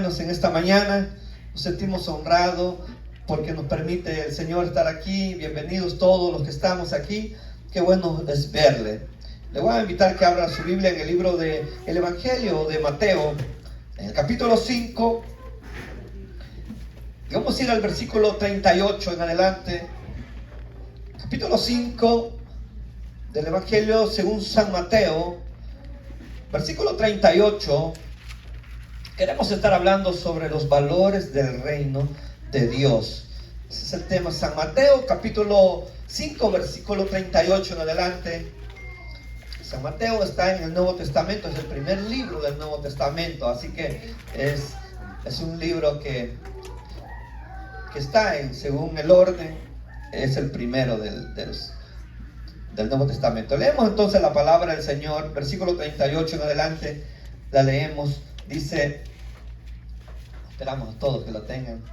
acompañarnos en esta mañana. Nos sentimos honrados porque nos permite el Señor estar aquí. Bienvenidos todos los que estamos aquí. Qué bueno es verle. Le voy a invitar que abra su Biblia en el libro del Evangelio de Mateo, en el capítulo 5. Y vamos a ir al versículo 38 en adelante. Capítulo 5 del Evangelio según San Mateo, versículo 38. Queremos estar hablando sobre los valores del reino de Dios. Ese es el tema. San Mateo, capítulo 5, versículo 38 en adelante. San Mateo está en el Nuevo Testamento, es el primer libro del Nuevo Testamento, así que es un libro que está según el orden, es el primero del Nuevo Testamento. Leemos entonces la palabra del Señor, versículo 38 en adelante, la leemos. Dice, esperamos a todos que lo tengan.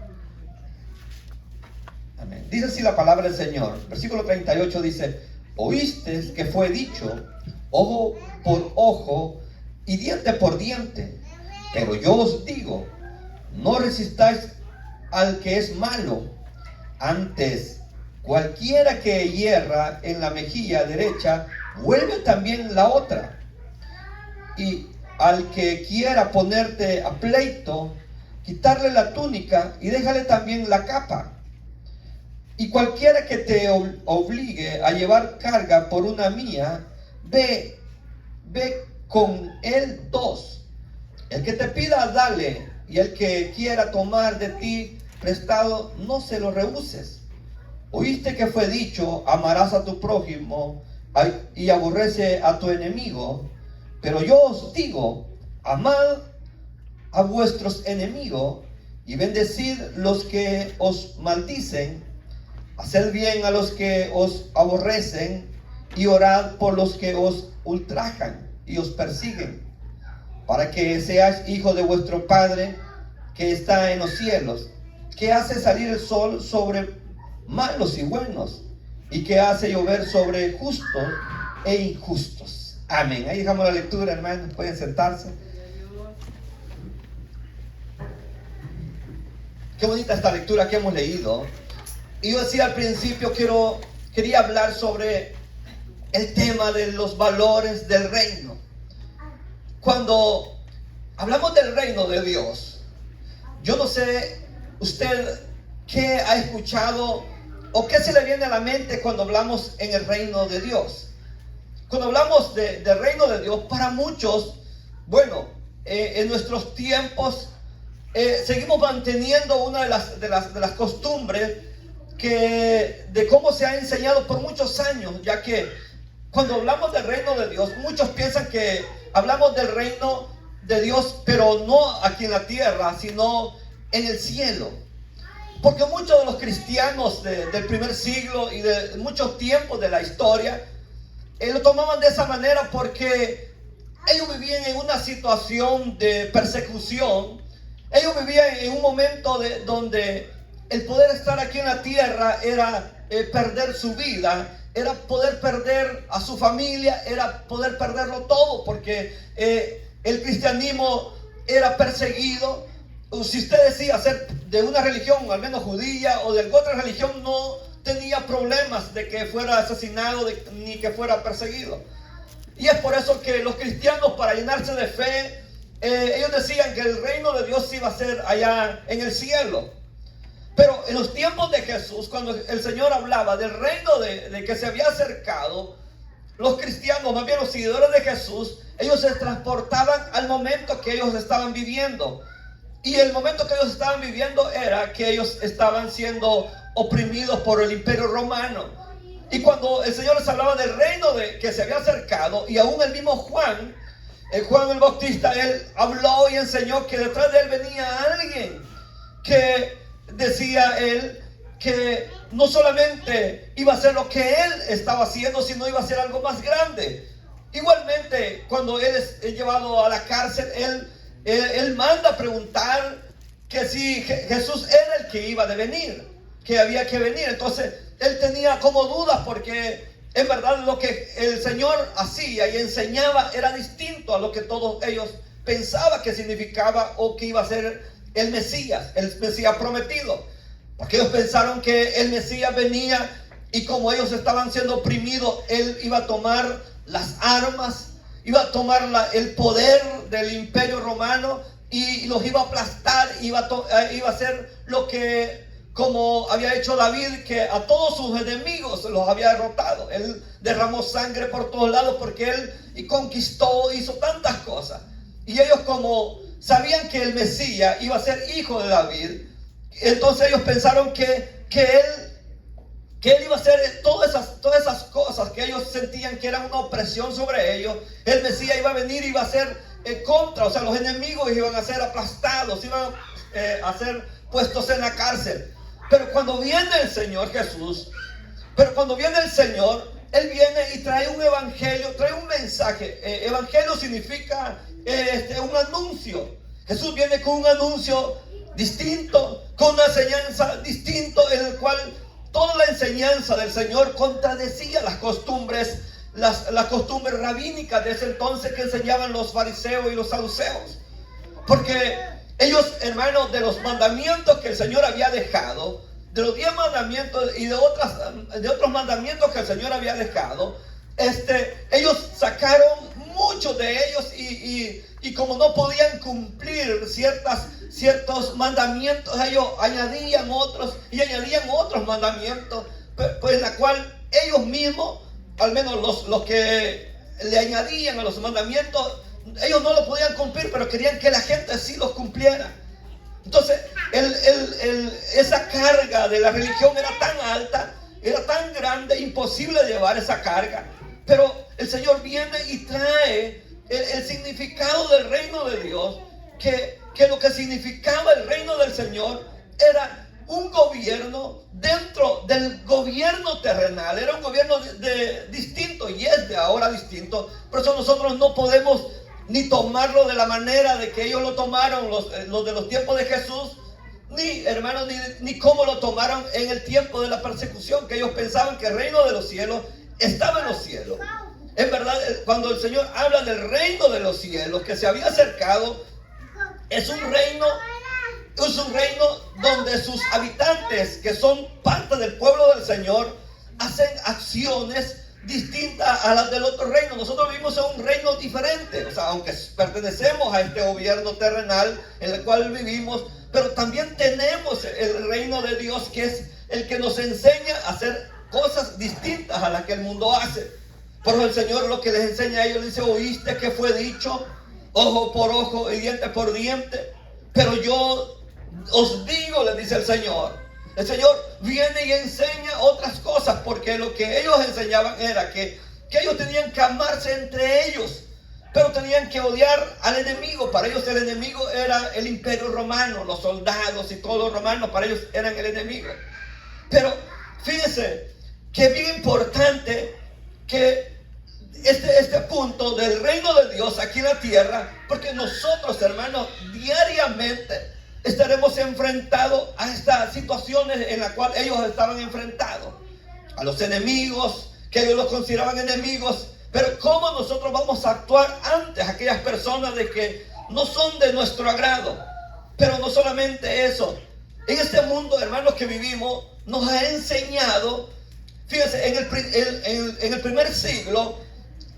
Amén. Dice así la palabra del Señor. Versículo 38 dice: oísteis que fue dicho, ojo por ojo y diente por diente. Pero yo os digo, no resistáis al que es malo. Antes, cualquiera que hierra en la mejilla derecha, vuelve también la otra. Y al que quiera ponerte a pleito, quitarle la túnica y déjale también la capa. Y cualquiera que te obligue a llevar carga por una mía, ve con él dos. El que te pida, dale, y el que quiera tomar de ti prestado, no se lo rehuses. Oíste que fue dicho, amarás a tu prójimo y aborrece a tu enemigo. Pero yo os digo, amad a vuestros enemigos y bendecid los que os maldicen. Haced bien a los que os aborrecen y orad por los que os ultrajan y os persiguen, para que seáis hijos de vuestro Padre que está en los cielos, que hace salir el sol sobre malos y buenos, y que hace llover sobre justos e injustos. Amén. Ahí dejamos la lectura, hermanos. Pueden sentarse. Qué bonita esta lectura que hemos leído. Y yo decía al principio, quería hablar sobre el tema de los valores del reino. Cuando hablamos del reino de Dios, yo no sé usted qué ha escuchado o qué se le viene a la mente cuando hablamos en el reino de Dios. Cuando hablamos del reino de Dios, para muchos, en nuestros tiempos seguimos manteniendo una de las costumbres de cómo se ha enseñado por muchos años, ya que cuando hablamos del reino de Dios, muchos piensan que hablamos del reino de Dios, pero no aquí en la tierra, sino en el cielo. Porque muchos de los cristianos del primer siglo y de muchos tiempos de la historia lo tomaban de esa manera porque ellos vivían en una situación de persecución. Ellos vivían en un momento donde el poder estar aquí en la tierra era perder su vida, era poder perder a su familia, era poder perderlo todo, porque el cristianismo era perseguido. Si usted decía ser de una religión, al menos judía, o de otra religión, no tenía problemas de que fuera asesinado ni que fuera perseguido. Y es por eso que los cristianos, para llenarse de fe, ellos decían que el reino de Dios iba a ser allá en el cielo. Pero en los tiempos de Jesús, cuando el Señor hablaba del reino de que se había acercado, los cristianos, más bien los seguidores de Jesús, ellos se transportaban al momento que ellos estaban viviendo. Y el momento que ellos estaban viviendo era que ellos estaban siendo oprimidos por el imperio romano. Y cuando el Señor les hablaba del reino que se había acercado, y aún el mismo Juan el Bautista, él habló y enseñó que detrás de él venía alguien que decía él que no solamente iba a hacer lo que él estaba haciendo, sino iba a hacer algo más grande. Igualmente, cuando él es llevado a la cárcel, él manda a preguntar que si Jesús era el que iba a venir, que había que venir. Entonces él tenía como dudas, porque en verdad lo que el Señor hacía y enseñaba era distinto a lo que todos ellos pensaban que significaba o que iba a ser el Mesías prometido. Porque ellos pensaron que el Mesías venía y como ellos estaban siendo oprimidos, él iba a tomar las armas, iba a tomar el poder del imperio romano y los iba a aplastar, iba a hacer lo que como había hecho David, que a todos sus enemigos los había derrotado. Él derramó sangre por todos lados porque él conquistó, hizo tantas cosas. Y ellos, como sabían que el Mesías iba a ser hijo de David, entonces ellos pensaron que él iba a hacer todas esas cosas que ellos sentían que eran una opresión sobre ellos. El Mesías iba a venir y iba a ser contra, o sea, los enemigos iban a ser aplastados, iban a ser puestos en la cárcel. Pero cuando viene el Señor Jesús, Él viene y trae un evangelio, trae un mensaje. Evangelio significa un anuncio. Jesús viene con un anuncio distinto, con una enseñanza distinta, en el cual toda la enseñanza del Señor contradecía las costumbres rabínicas de ese entonces que enseñaban los fariseos y los saduceos. Porque ellos, hermanos, de los mandamientos que el Señor había dejado, de los 10 mandamientos y de otros mandamientos que el Señor había dejado, ellos sacaron muchos de ellos y como no podían cumplir ciertos mandamientos, ellos añadían otros mandamientos, pues en la cual ellos mismos, al menos los que le añadían a los mandamientos, ellos no lo podían cumplir, pero querían que la gente sí los cumpliera. Entonces, esa carga de la religión era tan alta, era tan grande, imposible llevar esa carga. Pero el Señor viene y trae el significado del reino de Dios, que lo que significaba el reino del Señor era un gobierno dentro del gobierno terrenal. Era un gobierno distinto, y es de ahora distinto. Por eso nosotros no podemos ni tomarlo de la manera de que ellos lo tomaron, los de los tiempos de Jesús, ni hermanos, ni cómo lo tomaron en el tiempo de la persecución, que ellos pensaban que el reino de los cielos estaba en los cielos. En verdad, cuando el Señor habla del reino de los cielos que se había acercado, es un reino donde sus habitantes, que son parte del pueblo del Señor, hacen acciones distintas a las del otro reino. Nosotros vivimos en un reino diferente, o sea, aunque pertenecemos a este gobierno terrenal en el cual vivimos, pero también tenemos el reino de Dios, que es el que nos enseña a hacer cosas distintas a las que el mundo hace. Por eso el Señor lo que les enseña a ellos, dice: oíste que fue dicho, ojo por ojo y diente por diente, pero yo os digo, les dice el Señor. El Señor viene y enseña otras cosas, porque lo que ellos enseñaban era que ellos tenían que amarse entre ellos, pero tenían que odiar al enemigo. Para ellos el enemigo era el imperio romano, los soldados y todos los romanos, para ellos eran el enemigo. Pero fíjense que es bien importante que este punto del reino de Dios aquí en la tierra, porque nosotros, hermanos, diariamente estaremos enfrentados a estas situaciones en las cuales ellos estaban enfrentados, a los enemigos, que ellos los consideraban enemigos. Pero ¿cómo nosotros vamos a actuar ante aquellas personas de que no son de nuestro agrado? Pero no solamente eso, en este mundo, hermanos, que vivimos, nos ha enseñado. Fíjense, en el primer siglo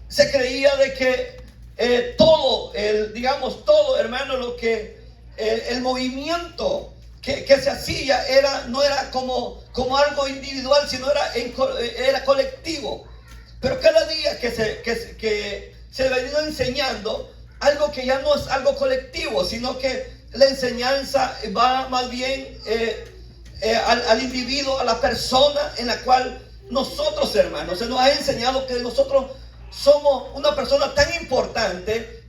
se creía de que todo, hermano, lo que el movimiento que se hacía no era como algo individual, sino era colectivo. Pero cada día que se ha venido enseñando algo que ya no es algo colectivo, sino que la enseñanza va más bien al individuo, a la persona en la cual nosotros, hermanos, se nos ha enseñado que nosotros somos una persona tan importante,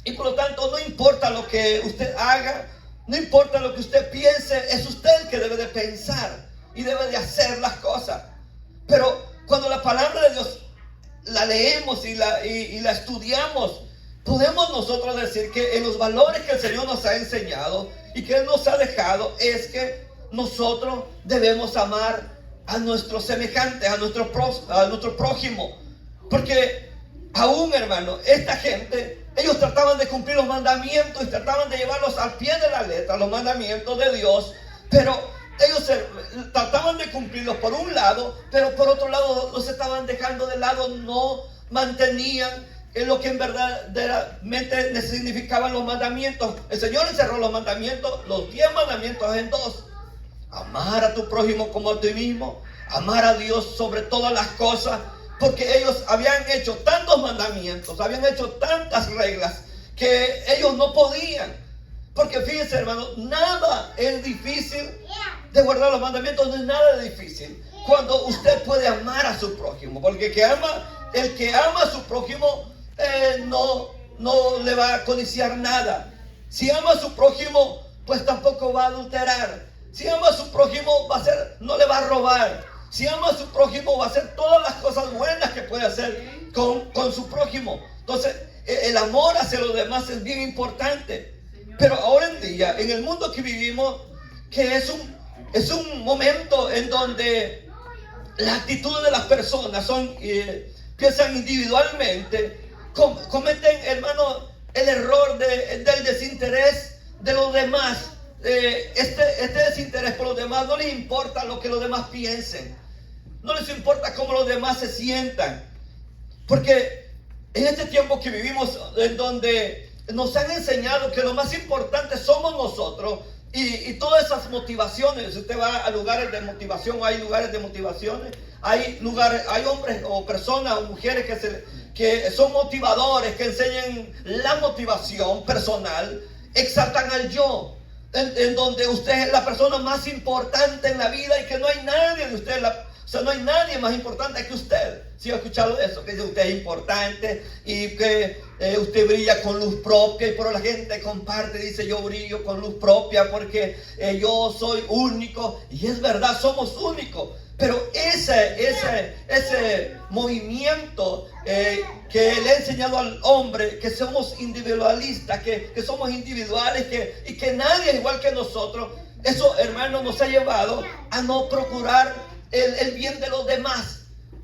y por lo tanto no importa lo que usted haga, no importa lo que usted piense, es usted el que debe de pensar y debe de hacer las cosas. Pero cuando la palabra de Dios la leemos y la estudiamos, podemos nosotros decir que en los valores que el Señor nos ha enseñado y que Él nos ha dejado, es que nosotros debemos amar a nuestros semejantes, a nuestro prójimo. Porque aún, hermano, esta gente Ellos trataban de cumplir los mandamientos y trataban de llevarlos al pie de la letra, los mandamientos de Dios, pero ellos trataban de cumplirlos por un lado, pero por otro lado los estaban dejando de lado, no mantenían en lo que en verdaderamente significaban los mandamientos. El Señor encerró los mandamientos, los 10 mandamientos en 2. Amar a tu prójimo como a ti mismo, amar a Dios sobre todas las cosas, porque ellos habían hecho tantos mandamientos, habían hecho tantas reglas que ellos no podían. Porque fíjense, hermano, nada es difícil de guardar los mandamientos, no es nada difícil cuando usted puede amar a su prójimo, porque el que ama a su prójimo no le va a codiciar nada. Si ama a su prójimo, pues tampoco va a adulterar. Si ama a su prójimo, no le va a robar. Si ama a su prójimo, va a hacer todas las cosas buenas que puede hacer con su prójimo. Entonces, el amor hacia los demás es bien importante. Pero ahora en día, en el mundo que vivimos, que es un momento en donde las actitudes de las personas piensan individualmente, cometen, hermano, el error del desinterés de los demás. Este desinterés por los demás no les importa lo que los demás piensen, no les importa cómo los demás se sientan, porque en este tiempo que vivimos, en donde nos han enseñado que lo más importante somos nosotros, y todas esas motivaciones, si usted va a lugares de motivación, hay lugares de motivaciones, hay hombres o personas o mujeres que son motivadores, que enseñan la motivación personal, exaltan al yo, en donde usted es la persona más importante en la vida y que no hay nadie de usted, no hay nadie más importante que usted. ¿Sí ha escuchado eso? Que dice usted es importante y que usted brilla con luz propia, y por la gente comparte, dice yo brillo con luz propia porque yo soy único, y es verdad, somos únicos. Pero ese movimiento que le ha enseñado al hombre, que somos individualistas, que somos individuales, y que nadie es igual que nosotros, eso, hermano, nos ha llevado a no procurar el bien de los demás.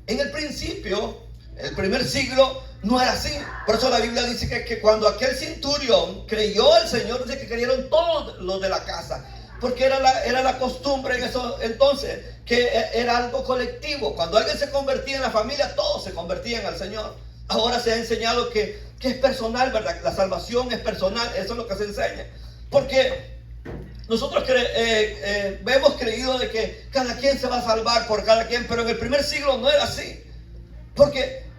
En el principio, el primer siglo, no era así. Por eso la Biblia dice que cuando aquel centurión creyó al Señor, dice que creyeron todos los de la casa. Porque era la costumbre en eso entonces, que era algo colectivo. Cuando alguien se convertía en la familia, todos se convertían al Señor. Ahora se ha enseñado que es personal, ¿verdad? La salvación es personal, eso es lo que se enseña. Porque nosotros hemos creído de que cada quien se va a salvar por cada quien, pero en el primer siglo no era así.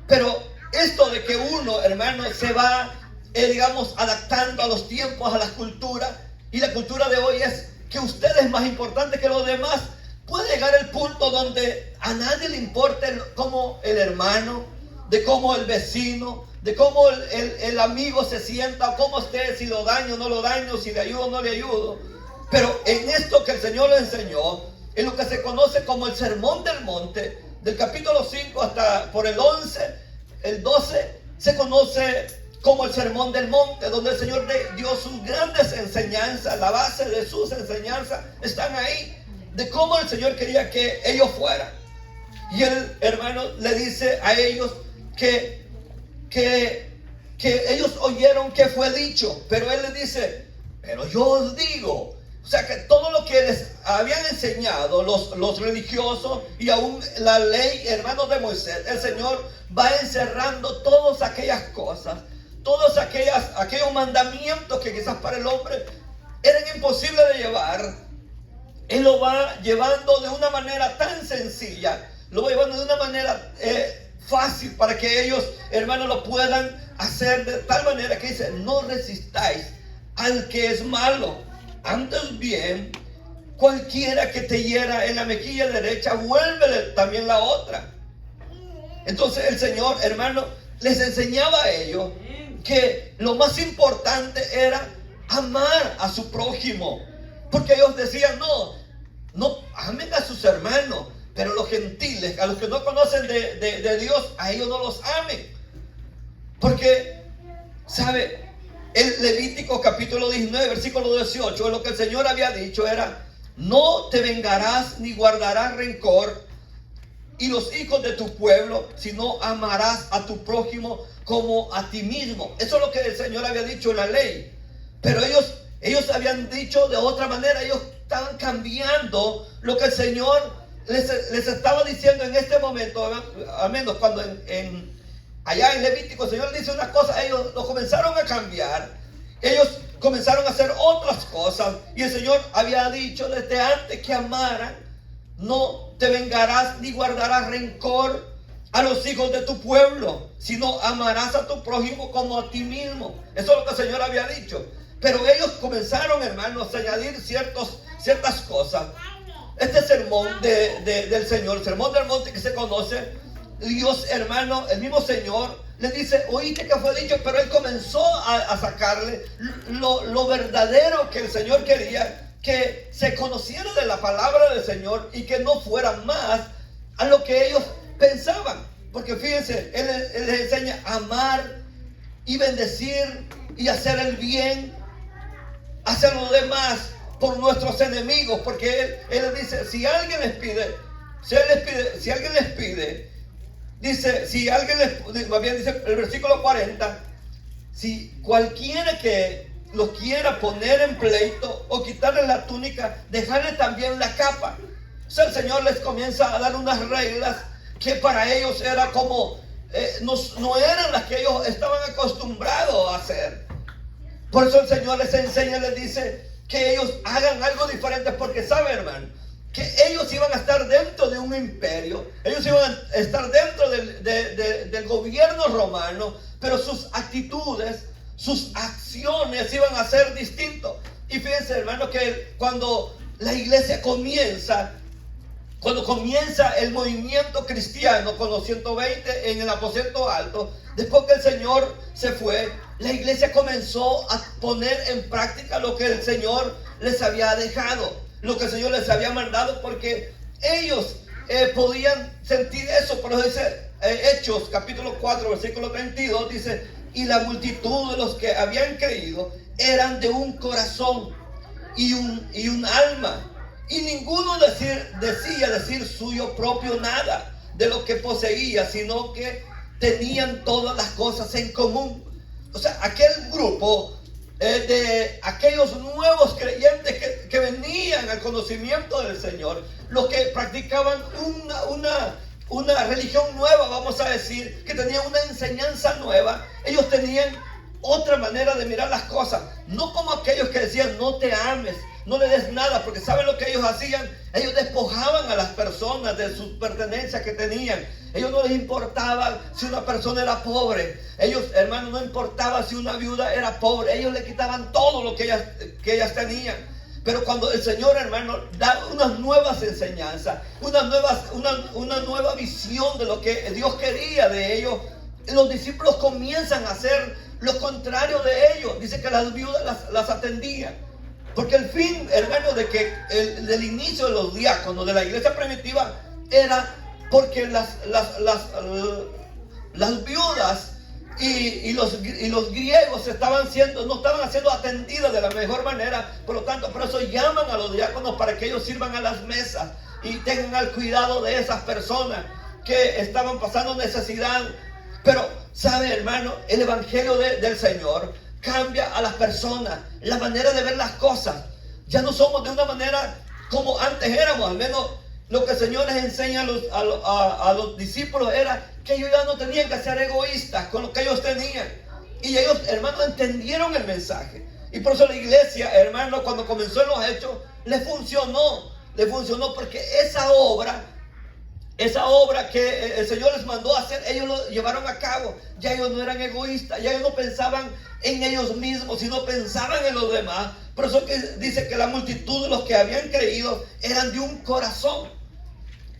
Pero esto de que uno, hermano, se va, digamos, adaptando a los tiempos, a las culturas, y la cultura de hoy es que usted es más importante que los demás, puede llegar el punto donde a nadie le importa cómo el hermano, de cómo el vecino, de cómo el amigo se sienta, o cómo esté, si lo daño o no lo daño, si le ayudo o no le ayudo. Pero en esto que el Señor le enseñó, en lo que se conoce como el Sermón del Monte, del capítulo 5 hasta por el 11, el 12, se conoce como el Sermón del Monte, donde el Señor dio sus grandes enseñanzas. La base de sus enseñanzas están ahí, de cómo el Señor quería que ellos fueran. Y el hermano le dice a ellos que ellos oyeron que fue dicho, pero él les dice, pero yo os digo. O sea que todo lo que les habían enseñado los religiosos y aún la ley, hermanos de Moisés, el Señor va encerrando todas aquellas cosas, todos aquellos mandamientos que quizás para el hombre eran imposibles de llevar. Él lo va llevando de una manera tan sencilla, lo va llevando de una manera fácil para que ellos, hermanos, lo puedan hacer de tal manera que dice, no resistáis al que es malo. Antes bien, cualquiera que te hiera en la mejilla derecha, vuélvele también la otra. Entonces el Señor, hermano, les enseñaba a ellos que lo más importante era amar a su prójimo. Porque ellos decían, no amen a sus hermanos, pero los gentiles, a los que no conocen de Dios, a ellos no los amen. Porque, ¿sabe? El Levítico capítulo 19, versículo 18, lo que el Señor había dicho era, no te vengarás ni guardarás rencor y los hijos de tu pueblo, sino amarás a tu prójimo como a ti mismo. Eso es lo que el Señor había dicho en la ley. Pero ellos habían dicho de otra manera. Ellos estaban cambiando lo que el Señor les estaba diciendo en este momento. Al menos cuando allá en Levítico el Señor les dice una cosa, ellos lo comenzaron a cambiar. Ellos comenzaron a hacer otras cosas. Y el Señor había dicho desde antes que amaran. No te vengarás ni guardarás rencor a los hijos de tu pueblo, sino amarás a tu prójimo como a ti mismo. Eso es lo que el Señor había dicho. Pero ellos comenzaron, hermanos, a añadir ciertas cosas. Este sermón del Señor, el sermón del monte que se conoce, Dios, hermano, el mismo Señor le dice, oíste que fue dicho, pero él comenzó a sacarle lo verdadero que el Señor quería, que se conociera de la palabra del Señor y que no fuera más a lo que ellos pensaban. Porque fíjense, Él les enseña a amar y bendecir y hacer el bien, hacer lo demás por nuestros enemigos. Porque Él les dice, si alguien les pide, más bien dice el versículo 40, si cualquiera que los quiera poner en pleito o quitarle la túnica, dejarle también la capa. O sea, el Señor les comienza a dar unas reglas que para ellos era como no eran las que ellos estaban acostumbrados a hacer. Por eso el Señor les enseña, les dice que ellos hagan algo diferente, porque saben, hermano, que ellos iban a estar dentro de un imperio, ellos iban a estar dentro del gobierno romano, pero sus actitudes, sus acciones iban a ser distintos. Y fíjense, hermano, que cuando la iglesia comienza el movimiento cristiano con los 120 en el aposento alto, después que el Señor se fue, la iglesia comenzó a poner en práctica lo que el Señor les había dejado, lo que el Señor les había mandado, porque ellos podían sentir eso. Por eso dice Hechos capítulo 4 versículo 32, dice, y la multitud de los que habían creído eran de un corazón y un alma, y ninguno decía decir suyo propio nada de lo que poseía, sino que tenían todas las cosas en común. O sea, aquel grupo de aquellos nuevos creyentes que venían al conocimiento del Señor, los que practicaban una religión nueva, vamos a decir, que tenían una enseñanza nueva. Ellos tenían otra manera de mirar las cosas, no como aquellos que decían no te ames, no le des nada, porque ¿saben lo que ellos hacían? Ellos despojaban a las personas de sus pertenencias que tenían. Ellos no les importaba si una persona era pobre. Ellos, hermanos, no importaba si una viuda era pobre. Ellos le quitaban todo lo que ellas tenían. Pero cuando el Señor, hermano, da unas nuevas enseñanzas, una nueva visión de lo que Dios quería de ellos, los discípulos comienzan a hacer lo contrario de ellos. Dice que las viudas las atendían. Porque el fin, hermano, del inicio de los diáconos de la iglesia primitiva era porque las viudas y los griegos no estaban siendo atendidas de la mejor manera. Por lo tanto, por eso llaman a los diáconos para que ellos sirvan a las mesas y tengan al cuidado de esas personas que estaban pasando necesidad. Pero, ¿sabe, hermano? El evangelio del Señor cambia a las personas, la manera de ver las cosas. Ya no somos de una manera como antes éramos. Al menos lo que el Señor les enseña a los discípulos era que ellos ya no tenían que ser egoístas con lo que ellos tenían. Y ellos, hermanos, entendieron el mensaje. Y por eso la iglesia, hermano, cuando comenzó en los hechos, le funcionó porque esa obra que el Señor les mandó a hacer, ellos lo llevaron a cabo. Ya ellos no eran egoístas, ya ellos no pensaban en ellos mismos, sino pensaban en los demás. Por eso que dice que la multitud de los que habían creído eran de un corazón.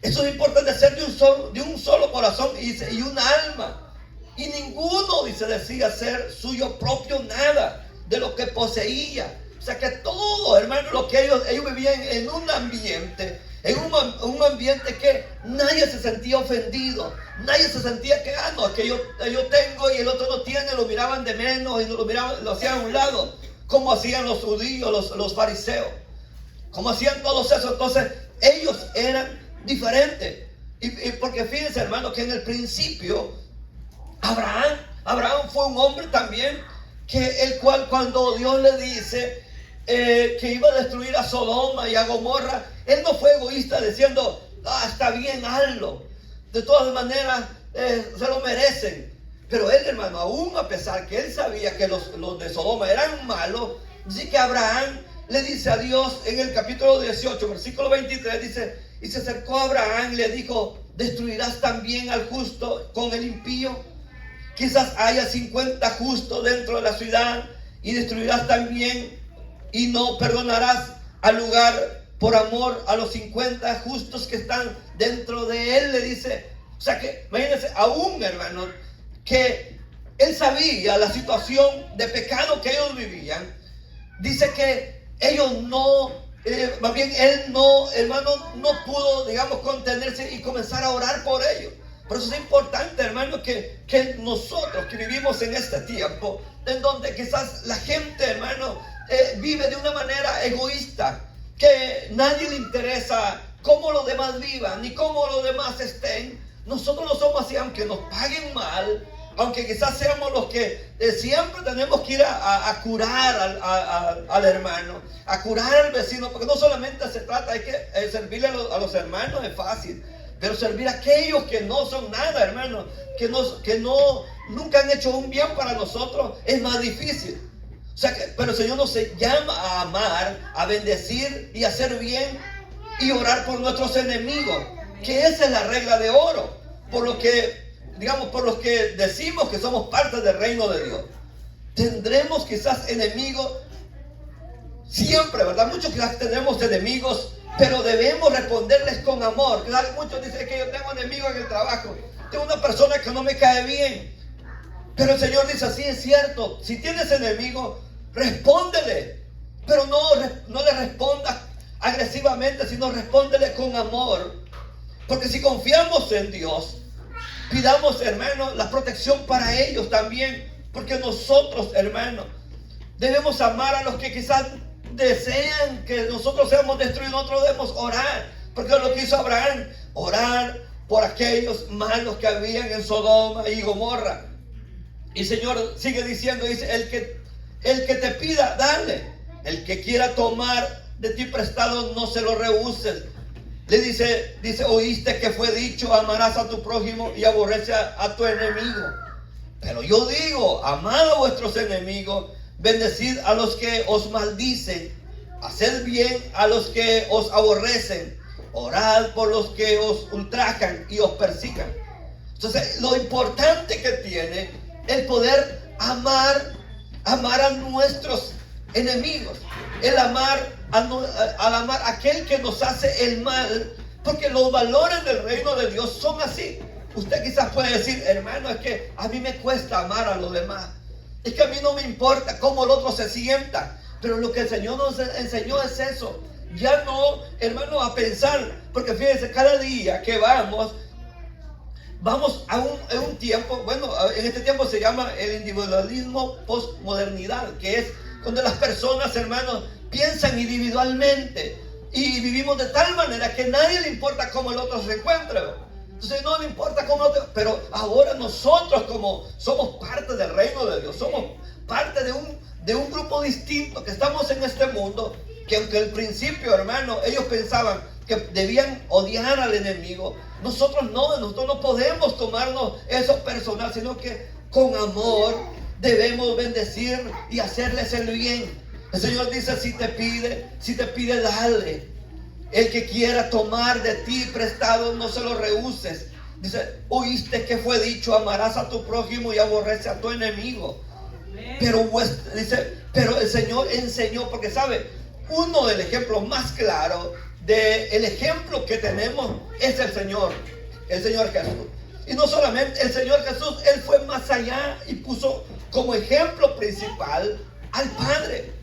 Eso es importante, ser de un solo corazón y un alma. Y ninguno, decía ser suyo propio nada de lo que poseía. O sea que todo, hermano, lo que ellos vivían en un ambiente, un ambiente que nadie se sentía ofendido, nadie se sentía que, no, que yo tengo y el otro no tiene, lo miraban de menos y lo hacían a un lado, como hacían los judíos, los fariseos, como hacían todos esos. Entonces ellos eran diferentes. Y porque fíjense, hermano, que en el principio Abraham Abraham fue un hombre también el cual cuando Dios le dice que iba a destruir a Sodoma y a Gomorra, él no fue egoísta diciendo, está bien, hazlo. De todas maneras, se lo merecen. Pero él, hermano, aún a pesar que él sabía que los de Sodoma eran malos, dice que Abraham le dice a Dios en el capítulo 18, versículo 23, dice, y se acercó a Abraham y le dijo, ¿destruirás también al justo con el impío? Quizás haya 50 justos dentro de la ciudad y destruirás también y no perdonarás al lugar por amor a los 50 justos que están dentro de él, le dice. O sea que, imagínense, aún, hermano, que él sabía la situación de pecado que ellos vivían. Dice que ellos no, más bien él no, hermano, no pudo, digamos, contenerse y comenzar a orar por ellos. Por eso es importante, hermano, que nosotros que vivimos en este tiempo, en donde quizás la gente, hermano, vive de una manera egoísta, que nadie le interesa cómo los demás vivan, ni cómo los demás estén. Nosotros no somos así, aunque nos paguen mal, aunque quizás seamos los que siempre tenemos que ir a curar al hermano, a curar al vecino, porque no solamente se trata de que servirle a los hermanos es fácil, pero servir a aquellos que no son nada, hermano, que nunca han hecho un bien para nosotros, es más difícil. O sea pero el Señor nos llama a amar, a bendecir y a hacer bien y orar por nuestros enemigos, que esa es la regla de oro, por lo que, digamos, por los que decimos que somos parte del reino de Dios. Tendremos quizás enemigos siempre, ¿verdad? Muchos quizás tendremos enemigos, pero debemos responderles con amor. Quizás muchos dicen que yo tengo enemigos en el trabajo, tengo una persona que no me cae bien, pero el Señor dice, así es cierto, si tienes enemigos, respóndele, pero no le respondas agresivamente, sino respóndele con amor, porque si confiamos en Dios, pidamos, hermano, la protección para ellos también, porque nosotros, hermano, debemos amar a los que quizás desean que nosotros seamos destruidos. Nosotros debemos orar, porque es lo que hizo Abraham, orar por aquellos malos que habían en Sodoma y Gomorra. Y el Señor sigue diciendo, dice, el que te pida, dale. El que quiera tomar de ti prestado, no se lo rehuses. Le dice, oíste que fue dicho, amarás a tu prójimo y aborrece a tu enemigo. Pero yo digo, amad a vuestros enemigos, bendecid a los que os maldicen, haced bien a los que os aborrecen, orad por los que os ultrajan y os persigan. Entonces, lo importante que tiene el poder amar a nuestros enemigos, el amar al amar a aquel que nos hace el mal, porque los valores del reino de Dios son así. Usted quizás puede decir, hermano, es que a mí me cuesta amar a los demás, es que a mí no me importa cómo el otro se sienta, pero lo que el Señor nos enseñó es eso. Ya no, hermano, a pensar, porque fíjense, cada día que vamos a un tiempo, bueno, en este tiempo se llama el individualismo postmodernidad, que es donde las personas, hermanos, piensan individualmente y vivimos de tal manera que a nadie le importa cómo el otro se encuentra. Entonces no le importa cómo el otro, pero ahora nosotros, como somos parte del reino de Dios, somos parte de un grupo distinto que estamos en este mundo, que aunque al principio, hermano, ellos pensaban que debían odiar al enemigo, nosotros no podemos tomarnos eso personal, sino que con amor debemos bendecir y hacerles el bien. El Señor dice, si te pide, dale. El que quiera tomar de ti prestado, no se lo rehuses. Dice, oíste que fue dicho, amarás a tu prójimo y aborrece a tu enemigo. Pero el Señor enseñó, porque sabe, uno del ejemplo más claro del ejemplo que tenemos es el Señor Jesús. Y no solamente el Señor Jesús, Él fue más allá y puso como ejemplo principal al Padre.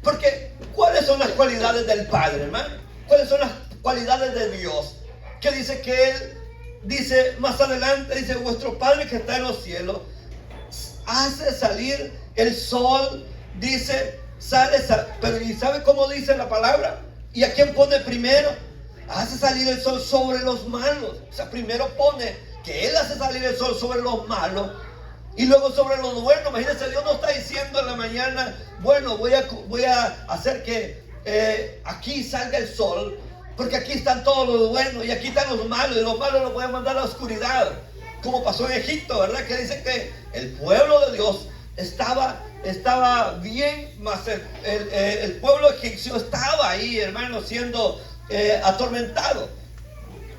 Porque ¿cuáles son las cualidades del Padre, hermano? ¿Cuáles son las cualidades de Dios? Que dice que Él, dice más adelante, dice, vuestro Padre que está en los cielos, hace salir el sol, dice, pero ¿y sabe cómo dice la palabra? ¿Y a quién pone primero? Hace salir el sol sobre los malos. O sea, primero pone que Él hace salir el sol sobre los malos Y luego sobre lo bueno, imagínense, Dios no está diciendo en la mañana, bueno, voy a hacer que aquí salga el sol, porque aquí están todos los buenos y aquí están los malos, y los malos los voy a mandar a la oscuridad, como pasó en Egipto, ¿verdad? Que dice que el pueblo de Dios estaba bien, más el pueblo egipcio estaba ahí, hermano, siendo atormentado.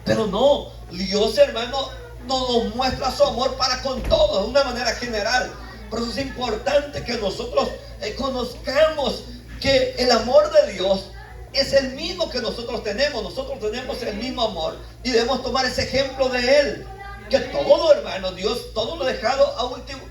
Pero no, Dios, hermano, nos muestra su amor para con todos, de una manera general. Por eso es importante que nosotros conozcamos que el amor de Dios es el mismo que nosotros tenemos. Nosotros tenemos el mismo amor y debemos tomar ese ejemplo de Él. Que todo, hermano, Dios todo lo ha dejado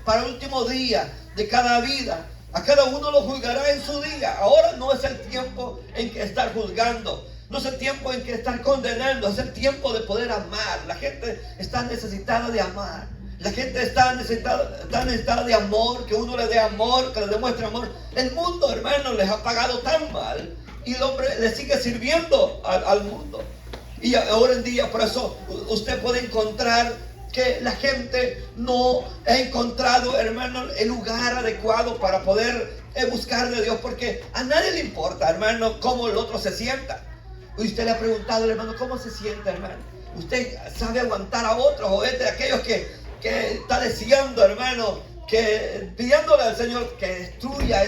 para el último día de cada vida. A cada uno lo juzgará en su día. Ahora no es el tiempo en que estar juzgando. No es el tiempo en que estar condenando. Es el tiempo de poder amar. La gente está necesitada de amar. La gente está necesitada de amor. Que uno le dé amor, que le demuestre amor. El mundo, hermano, les ha pagado tan mal. Y el hombre le sigue sirviendo al mundo. Y ahora en día, por eso usted puede encontrar que la gente no ha encontrado, hermano, el lugar adecuado para poder buscar de Dios, porque a nadie le importa, hermano, cómo el otro se sienta. Y usted le ha preguntado, hermano, ¿cómo se siente, hermano? ¿Usted sabe aguantar a otros o es de aquellos que está deseando, hermano, que pidiéndole al Señor que destruya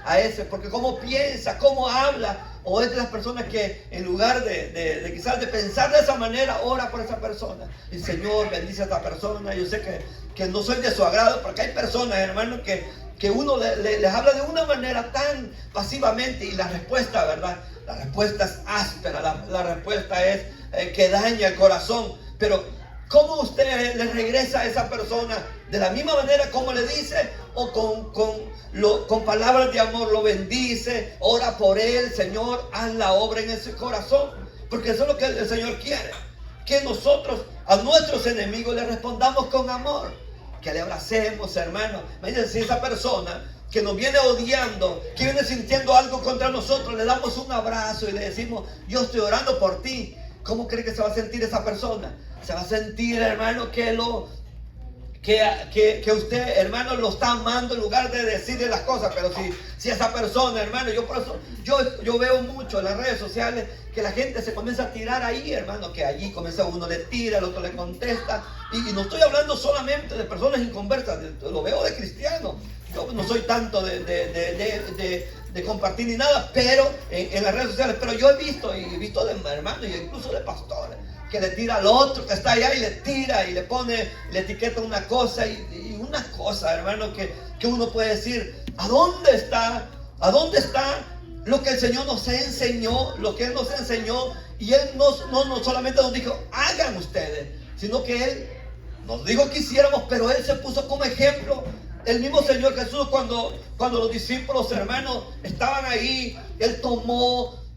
a ese, porque cómo piensa, cómo habla? O es de las personas que en lugar de quizás de pensar de esa manera, ora por esa persona. El Señor bendice a esta persona. Yo sé que no soy de su agrado, porque hay personas, hermano, que uno les habla de una manera tan pasivamente, y la respuesta, ¿verdad? La respuesta es áspera, la respuesta es que daña el corazón. Pero ¿cómo usted le regresa a esa persona? De la misma manera como le dice, o con palabras de amor lo bendice, ora por él. Señor, haz la obra en ese corazón, porque eso es lo que el Señor quiere, que nosotros a nuestros enemigos le respondamos con amor, que le abracemos, hermano. Imagínense, si esa persona que nos viene odiando, que viene sintiendo algo contra nosotros, le damos un abrazo y le decimos, yo estoy orando por ti. ¿Cómo cree que se va a sentir esa persona? Se va a sentir, hermano, que usted, hermano, lo está amando en lugar de decirle las cosas. Pero si esa persona, hermano, yo veo mucho en las redes sociales que la gente se comienza a tirar ahí, hermano, que allí comienza uno le tira, el otro le contesta. Y no estoy hablando solamente de personas inconversas, lo veo de cristianos. Yo no soy tanto de compartir ni nada, pero en las redes sociales, pero yo he visto de hermanos y incluso de pastores que le tira al otro que está allá y le tira y le etiqueta una cosa y una cosa, hermano, que uno puede decir, ¿a dónde está lo que el Señor nos enseñó, lo que Él nos enseñó? Y Él no solamente nos dijo, hagan ustedes, sino que Él nos dijo que hiciéramos, pero Él se puso como ejemplo. El mismo Señor Jesús, cuando los discípulos, hermanos, estaban ahí, Él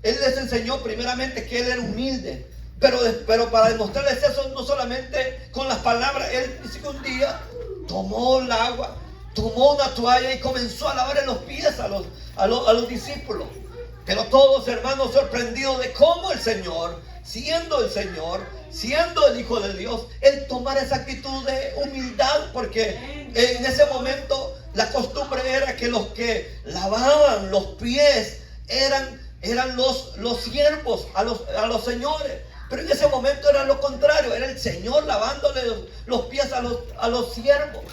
les enseñó primeramente que Él era humilde. Pero para demostrarles eso, no solamente con las palabras, Él dice que un día tomó el agua, tomó una toalla y comenzó a lavar en los pies a los discípulos. Pero todos, hermanos, sorprendidos de cómo el Señor, siendo el Hijo de Dios, Él tomara esa actitud de humildad, porque en ese momento la costumbre era que los que lavaban los pies eran los siervos a los señores. Pero en ese momento era lo contrario, era el Señor lavándole los pies a los siervos.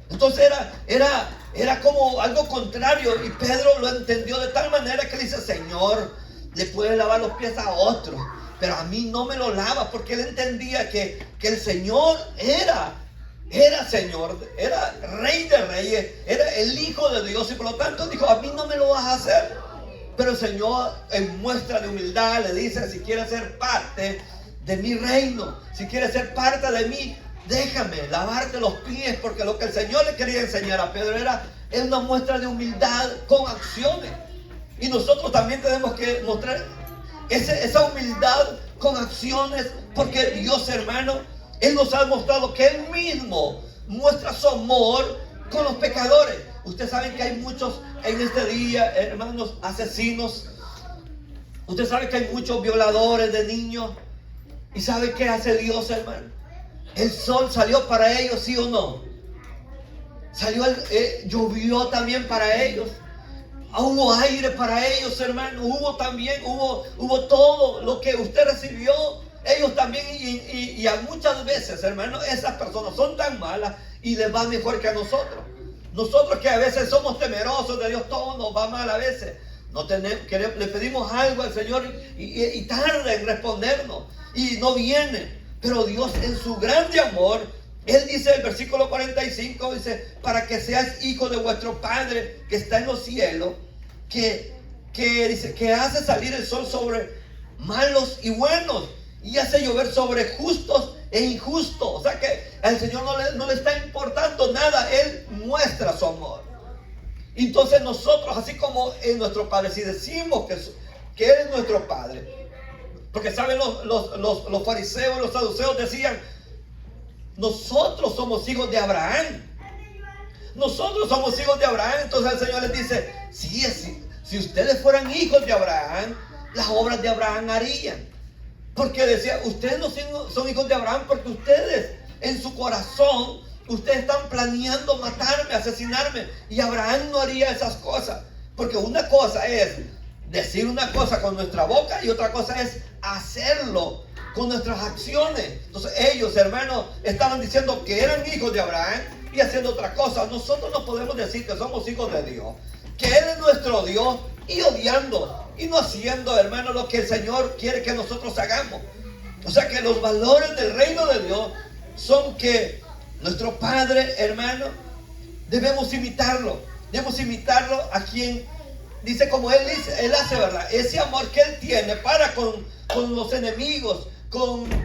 Entonces era como algo contrario, y Pedro lo entendió de tal manera que le dice, Señor, le puede lavar los pies a otro, pero a mí no me lo lava, porque él entendía que el Señor era Señor, era Rey de Reyes, era el Hijo de Dios, y por lo tanto dijo, a mí no me lo vas a hacer. Pero el Señor, en muestra de humildad, le dice, si quieres ser parte de mi reino, si quieres ser parte de mí, déjame lavarte los pies, porque lo que el Señor le quería enseñar a Pedro era una muestra de humildad con acciones. Y nosotros también tenemos que mostrar esa humildad con acciones, porque Dios, hermano, Él nos ha mostrado que Él mismo muestra su amor con los pecadores. Ustedes saben que hay muchos en este día, hermanos, asesinos. Usted sabe que hay muchos violadores de niños. ¿Y sabe qué hace Dios, hermano? El sol salió para ellos, ¿sí o no? llovió también para ellos. Hubo aire para ellos, hermano. Hubo todo lo que usted recibió. Ellos también, y a muchas veces, hermano, esas personas son tan malas y les va mejor que a nosotros. Nosotros que a veces somos temerosos de Dios, todo nos va mal a veces. Le pedimos algo al Señor y tarda en respondernos y no viene. Pero Dios, en su grande amor, Él dice, el versículo 45, dice: para que seas hijo de vuestro Padre que está en los cielos, dice que hace salir el sol sobre malos y buenos, y hace llover sobre justos e injustos. O sea que al Señor no le está importando nada. Él muestra su amor. Entonces nosotros, así como en nuestro Padre, si decimos que Él es nuestro Padre, porque saben, los fariseos, los saduceos decían: nosotros somos hijos de Abraham. Nosotros somos hijos de Abraham. Entonces el Señor les dice: si ustedes fueran hijos de Abraham, las obras de Abraham harían. Porque decía: ustedes no son hijos de Abraham porque ustedes en su corazón, ustedes están planeando matarme, asesinarme. Y Abraham no haría esas cosas. Porque una cosa es decir una cosa con nuestra boca y otra cosa es hacerlo con nuestras acciones. Entonces ellos, hermanos, estaban diciendo que eran hijos de Abraham y haciendo otra cosa. Nosotros no podemos decir que somos hijos de Dios, que Él es nuestro Dios, y odiando y no haciendo, hermano, lo que el Señor quiere que nosotros hagamos. O sea que los valores del reino de Dios son que nuestro Padre, hermano, debemos imitarlo a quien dice, como Él hace, ¿verdad? Ese amor que Él tiene para con los enemigos,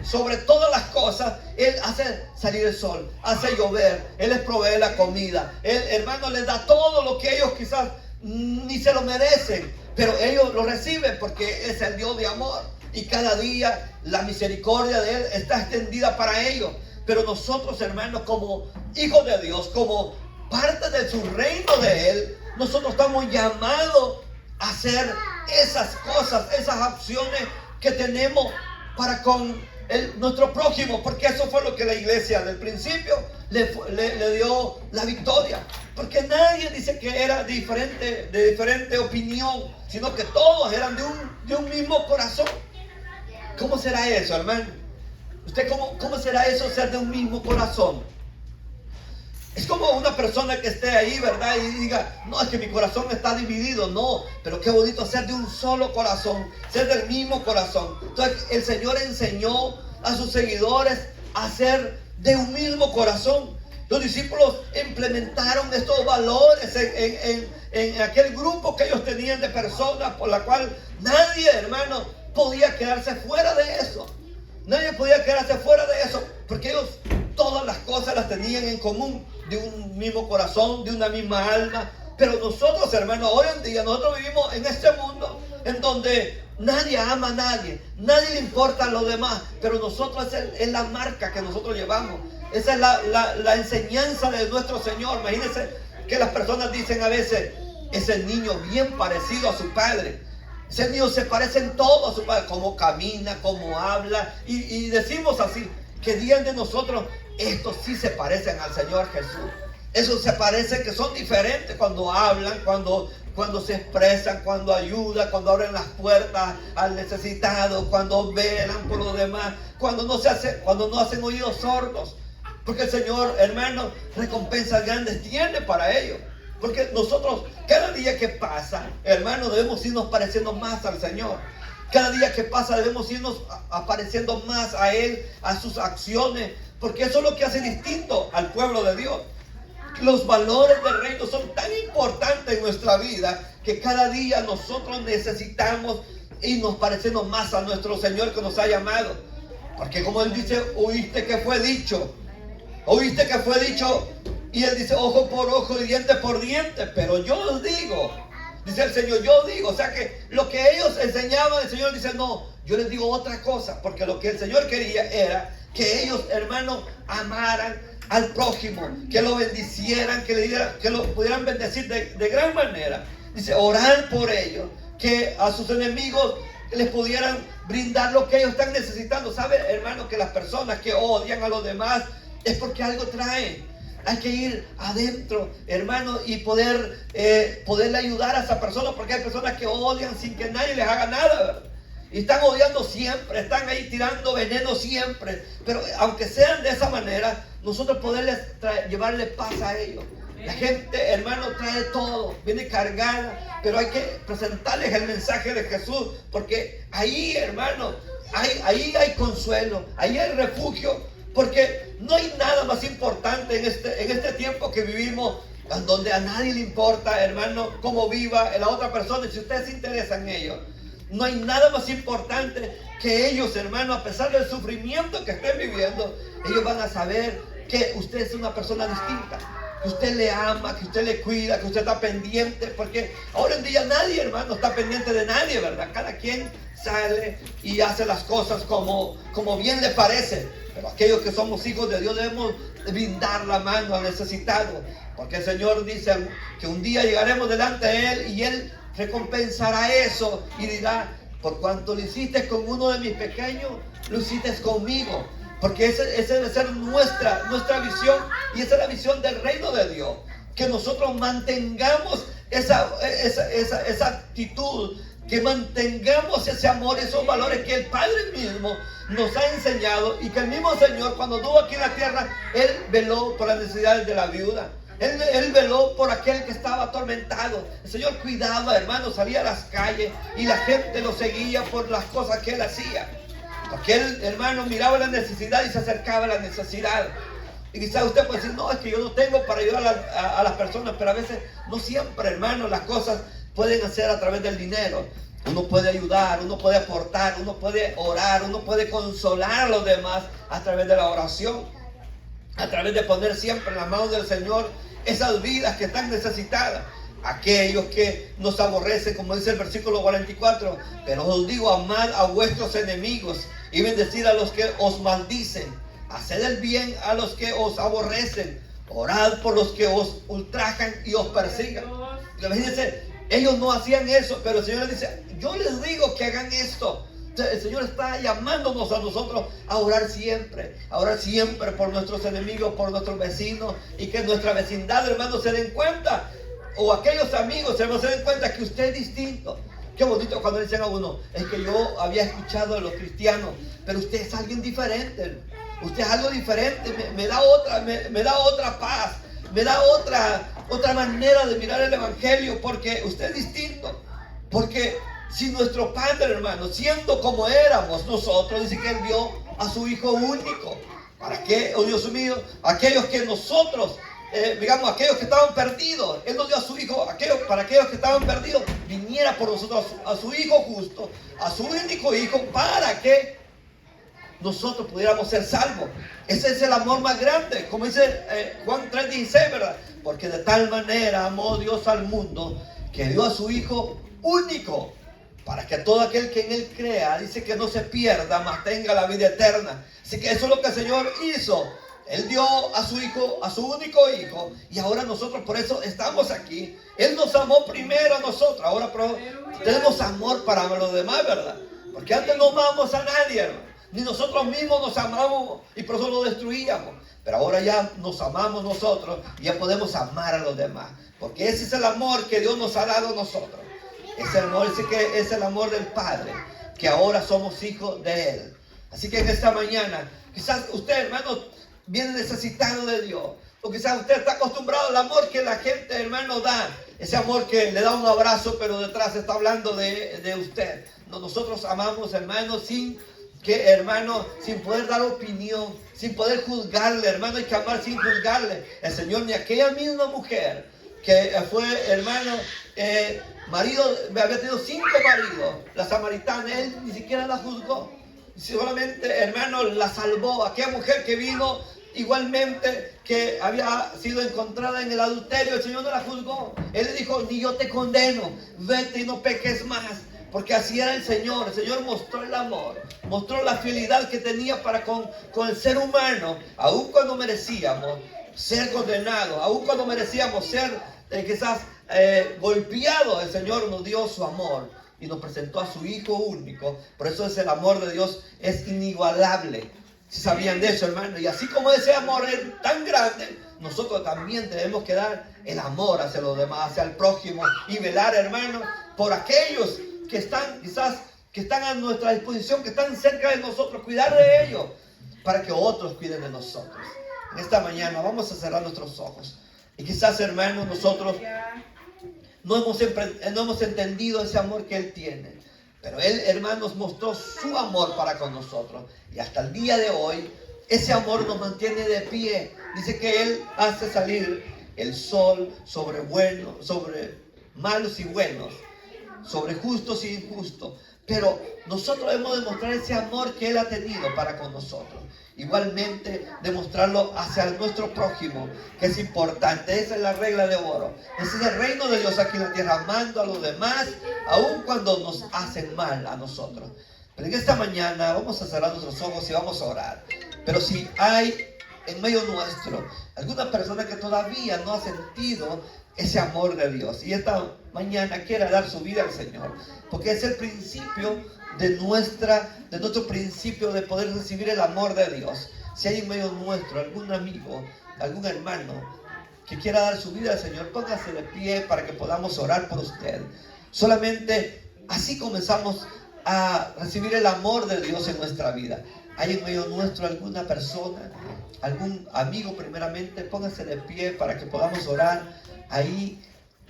sobre todas las cosas. Él hace salir el sol, hace llover, Él les provee la comida, Él, hermano, les da todo lo que ellos quizás ni se lo merecen, pero ellos lo reciben porque es el Dios de amor, y cada día la misericordia de Él está extendida para ellos. Pero nosotros, hermanos, como hijos de Dios, como parte de su reino de Él, nosotros estamos llamados a hacer esas cosas, esas acciones que tenemos para con nuestro prójimo, porque eso fue lo que la iglesia del principio le dio la victoria. Porque nadie dice que era de diferente opinión, sino que todos eran de un mismo corazón. ¿Cómo será eso, hermano? ¿Cómo será eso, ser de un mismo corazón? Es como una persona que esté ahí, ¿verdad? Y diga: no, es que mi corazón está dividido. No, pero qué bonito ser de un solo corazón, ser del mismo corazón. Entonces el Señor enseñó a sus seguidores a ser de un mismo corazón. Los discípulos implementaron estos valores en aquel grupo que ellos tenían de personas, por la cual nadie, hermano, podía quedarse fuera de eso. Nadie podía quedarse fuera de eso, porque ellos todas las cosas las tenían en común, de un mismo corazón, de una misma alma. Pero nosotros, hermanos, hoy en día nosotros vivimos en este mundo en donde nadie ama a nadie le importa a los demás, pero nosotros es la marca que nosotros llevamos. Esa es la enseñanza de nuestro Señor. Imagínense que las personas dicen a veces: ese niño bien parecido a su padre. Ese niño se parece en todo a su padre, cómo camina, cómo habla, y decimos así, que digan de nosotros: estos sí se parecen al Señor Jesús. Esos se parecen, que son diferentes cuando hablan, cuando se expresan, cuando ayudan, cuando abren las puertas al necesitado, cuando velan por los demás, cuando no hacen oídos sordos. Porque el Señor, hermano, recompensas grandes tiene para ellos. Porque nosotros, cada día que pasa, hermano, debemos irnos pareciendo más al Señor. Cada día que pasa debemos irnos apareciendo más a Él, a sus acciones, porque eso es lo que hace distinto al pueblo de Dios. Los valores del reino son tan importantes en nuestra vida que cada día nosotros necesitamos irnos pareciendo más a nuestro Señor que nos ha llamado. Porque como Él dice: oíste que fue dicho, y Él dice: ojo por ojo y diente por diente, pero yo os digo, dice el Señor, yo digo. O sea que lo que ellos enseñaban, el Señor dice: no, yo les digo otra cosa, porque lo que el Señor quería era que ellos, hermanos, amaran al prójimo, que lo bendicieran, que lo pudieran bendecir de gran manera. Dice: orar por ellos, que a sus enemigos les pudieran brindar lo que ellos están necesitando. ¿Sabe, hermano, que las personas que odian a los demás es porque algo traen hay que ir adentro, hermano, y poderle ayudar a esa persona, porque hay personas que odian sin que nadie les haga nada, ¿verdad? Y están odiando siempre, están ahí tirando veneno siempre. Pero aunque sean de esa manera, nosotros poderles llevarle paz a ellos. La gente, hermano, trae todo, viene cargada, pero hay que presentarles el mensaje de Jesús, porque ahí, hermano, ahí hay consuelo, ahí hay refugio, porque no hay nada más importante en este tiempo que vivimos, donde a nadie le importa, hermano, cómo viva la otra persona, y si usted se interesa en ello. No hay nada más importante que ellos, hermano, a pesar del sufrimiento que estén viviendo, ellos van a saber que usted es una persona distinta, que usted le ama, que usted le cuida, que usted está pendiente, porque ahora en día nadie, hermano, está pendiente de nadie, ¿verdad? Cada quien sale y hace las cosas como bien le parece, pero aquellos que somos hijos de Dios debemos brindar la mano al necesitado, porque el Señor dice que un día llegaremos delante de Él y Él recompensará eso y dirá: por cuanto lo hiciste con uno de mis pequeños, lo hiciste conmigo. Porque esa debe ser nuestra visión, y esa es la visión del reino de Dios. Que nosotros mantengamos esa actitud, que mantengamos ese amor, esos valores que el Padre mismo nos ha enseñado, y que el mismo Señor, cuando estuvo aquí en la tierra, Él veló por las necesidades de la viuda. Él veló por aquel que estaba atormentado. El Señor cuidaba, hermano, salía a las calles y la gente lo seguía por las cosas que Él hacía. Porque Él, hermano, miraba la necesidad y se acercaba a la necesidad. Y quizás usted puede decir: no, es que yo no tengo para ayudar a las personas. Pero a veces, no siempre, hermano, las cosas pueden hacer a través del dinero. Uno puede ayudar, uno puede aportar, uno puede orar, uno puede consolar a los demás a través de la oración, a través de poner siempre en las manos del Señor esas vidas que están necesitadas. Aquellos que nos aborrecen, como dice el versículo 44, pero os digo: amad a vuestros enemigos y bendecid a los que os maldicen, haced el bien a los que os aborrecen, orad por los que os ultrajan y os persigan. Fíjense, ellos no hacían eso, pero el Señor les dice: yo les digo que hagan esto. El Señor está llamándonos a nosotros a orar siempre por nuestros enemigos, por nuestros vecinos, y que nuestra vecindad, hermanos, se den cuenta, o aquellos amigos, hermanos, se den cuenta que usted es distinto. Qué bonito cuando dicen a uno: es que yo había escuchado de los cristianos, pero usted es alguien diferente, usted es algo diferente, me da otra paz, me da otra manera de mirar el evangelio, porque usted es distinto. Porque si nuestro Padre, hermano, siendo como éramos nosotros, dice que Él dio a su Hijo único. ¿Para qué? Oh Dios mío, aquellos que nosotros, aquellos que estaban perdidos, Él nos dio a su Hijo, para aquellos que estaban perdidos, viniera por nosotros a su Hijo justo, a su único Hijo, para que nosotros pudiéramos ser salvos. Ese es el amor más grande, como dice Juan 3:16, ¿verdad? Porque de tal manera amó Dios al mundo, que dio a su Hijo único, para que todo aquel que en Él crea, dice, que no se pierda, mas tenga la vida eterna. Así que eso es lo que el Señor hizo. Él dio a su Hijo, a su único Hijo, y ahora nosotros por eso estamos aquí. Él nos amó primero a nosotros, ahora tenemos amor para los demás, ¿verdad? Porque antes no amamos a nadie, hermano, ni nosotros mismos nos amamos, y por eso lo destruíamos. Pero ahora ya nos amamos nosotros, y ya podemos amar a los demás, porque ese es el amor que Dios nos ha dado a nosotros. Ese amor, dice que es el amor del Padre, que ahora somos hijos de Él. Así que en esta mañana, quizás usted, hermano, viene necesitado de Dios, o quizás usted está acostumbrado al amor que la gente, hermano, da. Ese amor que le da un abrazo, pero detrás está hablando de usted. No, nosotros amamos, hermano, sin poder dar opinión, sin poder juzgarle, hermano. Hay que amar sin juzgarle. El Señor, ni aquella misma mujer que fue, hermano, había tenido 5 maridos, la samaritana, Él ni siquiera la juzgó, solamente, hermano, la salvó. Aquella mujer que vino igualmente, que había sido encontrada en el adulterio, el Señor no la juzgó. Él le dijo: ni yo te condeno, vete y no peques más. Porque así era el Señor. El Señor mostró el amor, mostró la fidelidad que tenía para con el ser humano, aun cuando merecíamos ser condenados, aun cuando merecíamos ser quizás golpeados. El Señor nos dio su amor y nos presentó a su Hijo único. Por eso es el amor de Dios, es inigualable. Si sabían de eso, hermano. Y así como ese amor es tan grande, nosotros también debemos que dar el amor hacia los demás, hacia el prójimo, y velar, hermanos, por aquellos que están quizás, que están a nuestra disposición, que están cerca de nosotros, cuidar de ellos, para que otros cuiden de nosotros. En esta mañana vamos a cerrar nuestros ojos. Y quizás, hermanos, nosotros no hemos entendido ese amor que Él tiene. Pero Él, hermanos, mostró su amor para con nosotros. Y hasta el día de hoy, ese amor nos mantiene de pie. Dice que Él hace salir el sol sobre malos y buenos, sobre justos y injustos. Pero nosotros debemos demostrar ese amor que Él ha tenido para con nosotros. Igualmente, demostrarlo hacia nuestro prójimo, que es importante. Esa es la regla de oro. Ese es el reino de Dios aquí en la tierra, amando a los demás, aun cuando nos hacen mal a nosotros. Pero en esta mañana vamos a cerrar nuestros ojos y vamos a orar. Pero si hay en medio nuestro alguna persona que todavía no ha sentido ese amor de Dios, y esta mañana quiere dar su vida al Señor, porque es el principio de nuestro principio de poder recibir el amor de Dios. Si hay en medio nuestro algún amigo, algún hermano que quiera dar su vida al Señor, póngase de pie para que podamos orar por usted. Solamente así comenzamos a recibir el amor de Dios en nuestra vida. Hay en medio nuestro alguna persona, algún amigo primeramente, póngase de pie para que podamos orar ahí,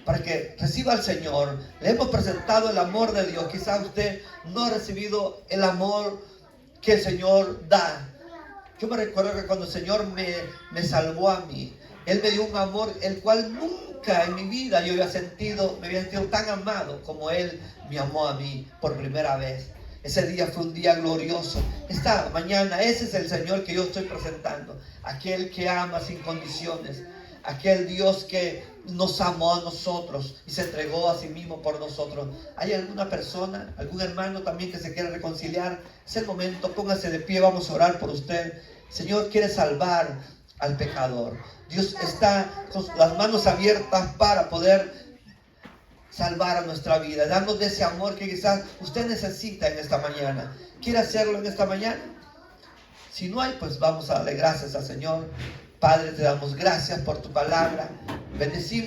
para que reciba al Señor. Le hemos presentado el amor de Dios. Quizás usted no ha recibido el amor que el Señor da. Yo me recuerdo que cuando el Señor me salvó a mí, Él me dio un amor el cual nunca en mi vida yo me había sentido tan amado como Él me amó a mí por primera vez. Ese día fue un día glorioso. Esta mañana ese es el Señor que yo estoy presentando. Aquel que ama sin condiciones. Aquel Dios que nos amó a nosotros y se entregó a sí mismo por nosotros. ¿Hay alguna persona, algún hermano también que se quiere reconciliar? Es el momento, póngase de pie, vamos a orar por usted. El Señor quiere salvar al pecador. Dios está con las manos abiertas para poder salvar a nuestra vida, darnos de ese amor que quizás usted necesita en esta mañana. ¿Quiere hacerlo en esta mañana? Si no hay, pues vamos a darle gracias al Señor. Padre, te damos gracias por tu palabra. Bendecimos